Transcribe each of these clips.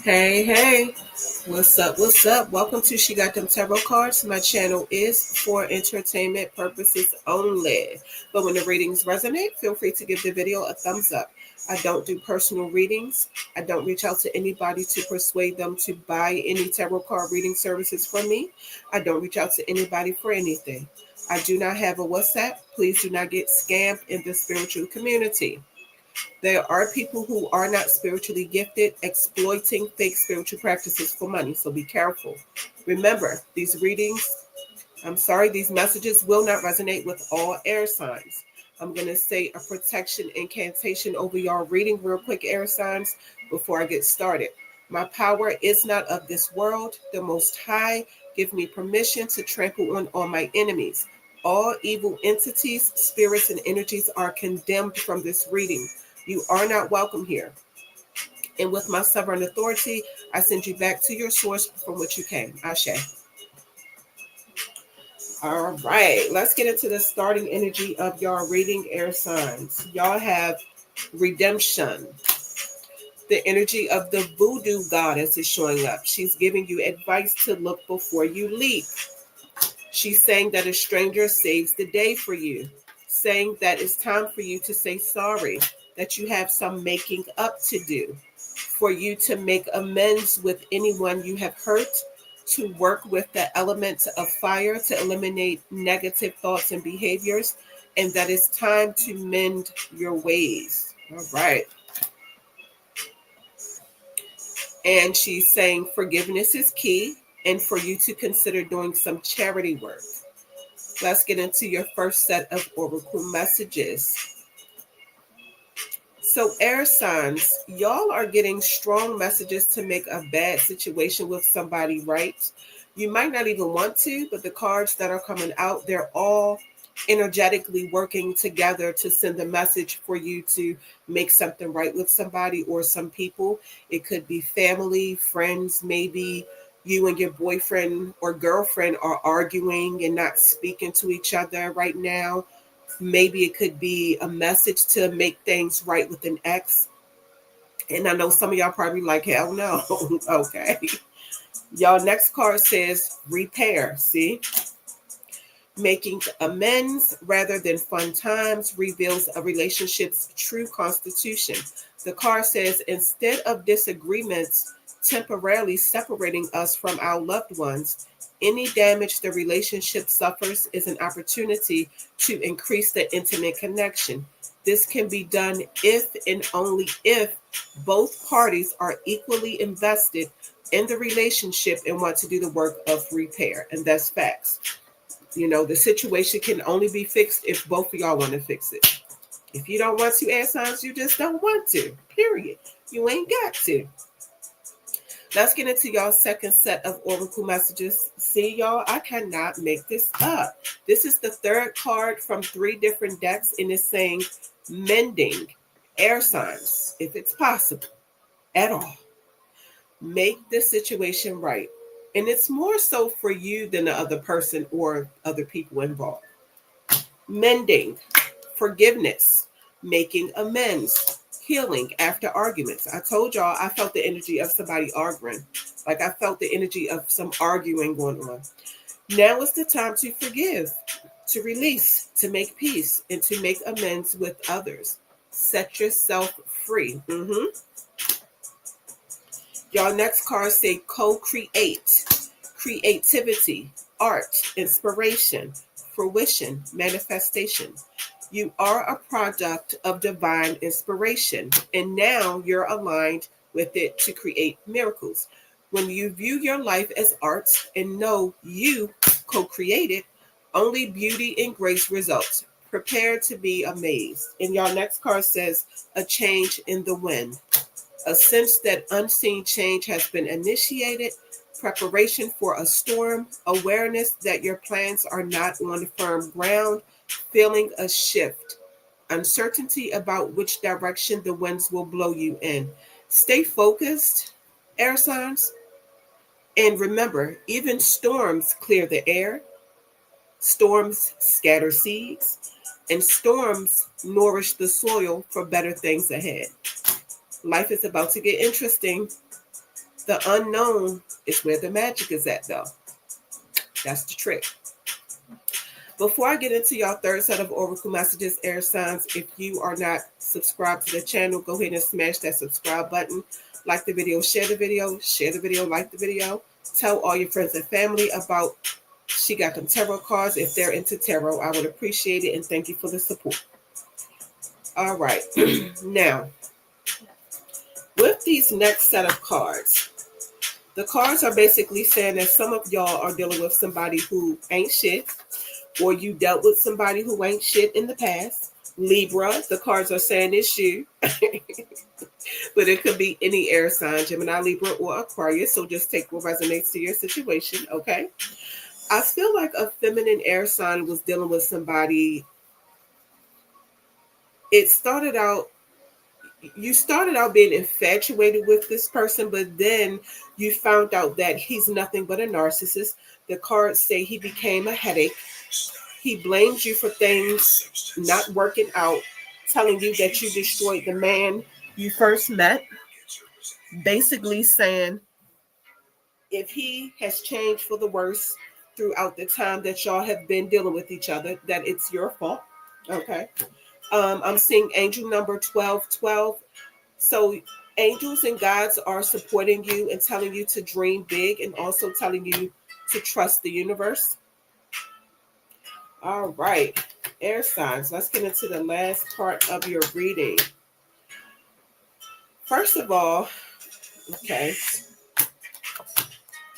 Hey, hey, what's up? What's up? Welcome to She Got Them Tarot Cards. My channel is for entertainment purposes only. But when the readings resonate, feel free to give the video a thumbs up. I don't do personal readings. I don't reach out to anybody to persuade them to buy any tarot card reading services from me. I don't reach out to anybody for anything. I do not have a WhatsApp. Please do not get scammed in the spiritual community. There are people who are not spiritually gifted exploiting fake spiritual practices for money, so be careful. Remember, these messages will not resonate with all air signs. I'm going to say a protection incantation over y'all reading real quick, air signs, before I get started. My power is not of this world. The Most High give me permission to trample on all my enemies. All evil entities, spirits, and energies are condemned from this reading. You are not welcome here. And with my sovereign authority, I send you back to your source from which you came. Ashe. All right, let's get into the starting energy of y'all reading, air signs. Y'all have redemption. The energy of the voodoo goddess is showing up. She's giving you advice to look before you leap. She's saying that a stranger saves the day for you, saying that it's time for you to say sorry, that you have some making up to do, for you to make amends with anyone you have hurt, to work with the element of fire to eliminate negative thoughts and behaviors, and that it's time to mend your ways. All right. And she's saying forgiveness is key, and for you to consider doing some charity work. Let's get into your first set of oracle messages. So, air signs, y'all are getting strong messages to make a bad situation with somebody right. You might not even want to, but the cards that are coming out, they're all energetically working together to send a message for you to make something right with somebody or some people. It could be family, friends, maybe you and your boyfriend or girlfriend are arguing and not speaking to each other right now. Maybe it could be a message to make things right with an ex. And I know some of y'all probably like, hell no. Okay. Y'all, next card says repair. See? Making amends rather than fun times reveals a relationship's true constitution. The card says instead of disagreements temporarily separating us from our loved ones, any damage the relationship suffers is an opportunity to increase the intimate connection. This can be done if and only if both parties are equally invested in the relationship and want to do the work of repair. And that's facts. You know, the situation can only be fixed if both of y'all want to fix it. If you don't want to, air signs, you just don't want to. Period. You ain't got to. Let's get into y'all's second set of oracle messages. See, y'all, I cannot make this up. This is the third card from 3 different decks, and it's saying mending, air signs, if it's possible at all. Make the situation right. And it's more so for you than the other person or other people involved. Mending, forgiveness, making amends, healing after arguments. I told y'all I felt the energy of somebody arguing. Like I felt the energy of some arguing going on. Now is the time to forgive, to release, to make peace, and to make amends with others. Set yourself free. Y'all, next card say co-create, creativity, art, inspiration, fruition, manifestation. You are a product of divine inspiration, and now you're aligned with it to create miracles. When you view your life as art and know you co-created, only beauty and grace results. Prepare to be amazed. And y'all, next card says a change in the wind. A sense that unseen change has been initiated, preparation for a storm, awareness that your plans are not on firm ground, feeling a shift, uncertainty about which direction the winds will blow you in. Stay focused, air signs, and remember, even storms clear the air, storms scatter seeds, and storms nourish the soil for better things ahead. Life is about to get interesting. The unknown is where the magic is at, though. That's the trick. Before I get into y'all third set of oracle messages, air signs, if you are not subscribed to the channel, go ahead and smash that subscribe button. Like the video, share the video, like the video. Tell all your friends and family about She Got Them Tarot cards. If they're into tarot, I would appreciate it, and thank you for the support. All right. Now, with these next set of cards, the cards are basically saying that some of y'all are dealing with somebody who ain't shit, or you dealt with somebody who ain't shit in the past. Libra, the cards are saying it's you. But it could be any air sign, Gemini, Libra, or Aquarius. So just take what resonates to your situation, okay? I feel like a feminine air sign was dealing with somebody. You started out being infatuated with this person, but then you found out that he's nothing but a narcissist. The cards say he became a headache. He blames you for things not working out, telling you that you destroyed the man you first met. Basically saying if he has changed for the worse throughout the time that y'all have been dealing with each other, that it's your fault. Okay. I'm seeing angel number 1212. So angels and gods are supporting you and telling you to dream big, and also telling you to trust the universe. All right, air signs. Let's get into the last part of your reading. First of all, okay,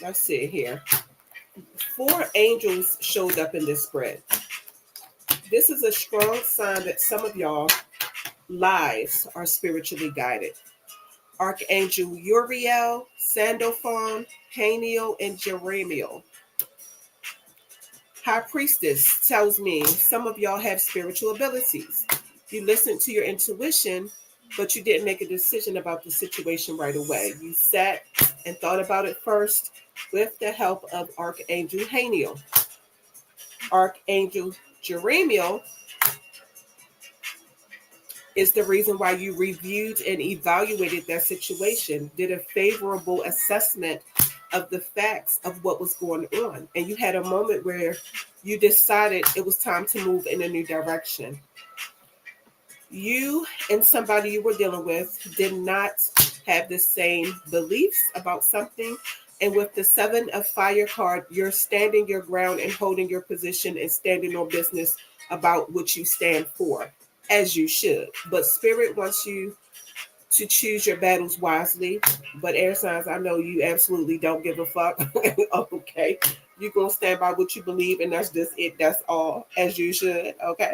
let's see here. 4 angels showed up in this spread. This is a strong sign that some of y'all lives are spiritually guided. Archangel Uriel, Sandalphon, Haniel, and Jeremiel. High Priestess tells me some of y'all have spiritual abilities. You listened to your intuition, but you didn't make a decision about the situation right away. You sat and thought about it first with the help of Archangel Haniel. Archangel Jeremiel is the reason why you reviewed and evaluated that situation, did a favorable assessment of the facts of what was going on. And you had a moment where you decided it was time to move in a new direction. You and somebody you were dealing with did not have the same beliefs about something. And with the 7 of Fire card, you're standing your ground and holding your position and standing on business about what you stand for, as you should. But Spirit wants you to choose your battles wisely. But air signs, I know you absolutely don't give a fuck. Okay. You're going to stand by what you believe, and that's just it. That's all, as you should. Okay.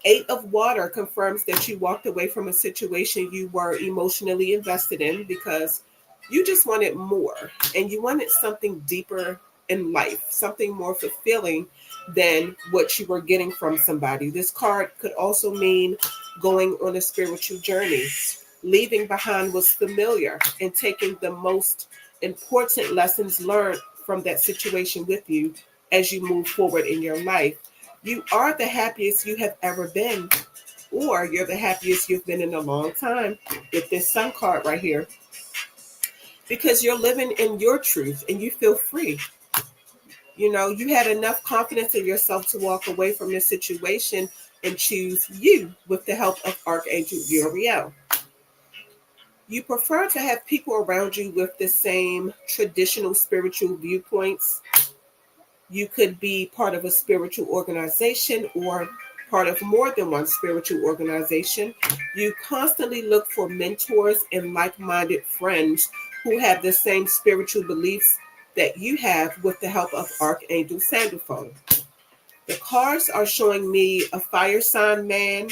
8 of Water confirms that you walked away from a situation you were emotionally invested in because you just wanted more, and you wanted something deeper in life, something more fulfilling than what you were getting from somebody. This card could also mean going on a spiritual journey, leaving behind what's familiar, and taking the most important lessons learned from that situation with you as you move forward in your life. You are the happiest you have ever been, or you're the happiest you've been in a long time with this Sun card right here, because you're living in your truth and you feel free. You know, you had enough confidence in yourself to walk away from this situation and choose you with the help of Archangel Uriel. You prefer to have people around you with the same traditional spiritual viewpoints. You could be part of a spiritual organization or part of more than one spiritual organization. You constantly look for mentors and like-minded friends who have the same spiritual beliefs that you have with the help of Archangel Sandalphon. The cards are showing me a fire sign man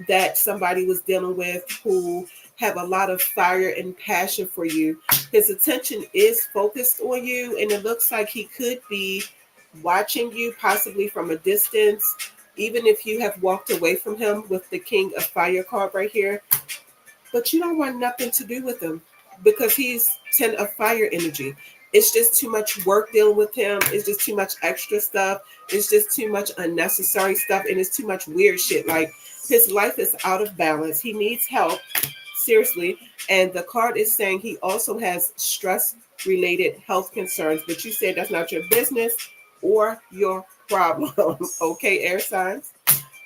that somebody was dealing with who have a lot of fire and passion for you. His attention is focused on you, and it looks like he could be watching you possibly from a distance, even if you have walked away from him with the King of Fire card right here. But you don't want nothing to do with him because he's 10 of Fire energy. It's just too much work dealing with him. It's just too much extra stuff. It's just too much unnecessary stuff, and it's too much weird shit. Like, his life is out of balance. He needs help. seriously. And the card is saying he also has stress-related health concerns, but you said that's not your business or your problem. Okay, air signs.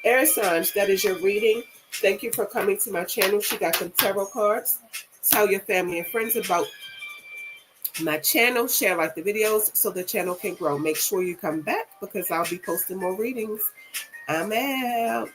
Air signs, that is your reading. Thank you for coming to my channel. She got some tarot cards. Tell your family and friends about my channel. Share, like the videos so the channel can grow. Make sure you come back because I'll be posting more readings. I'm out.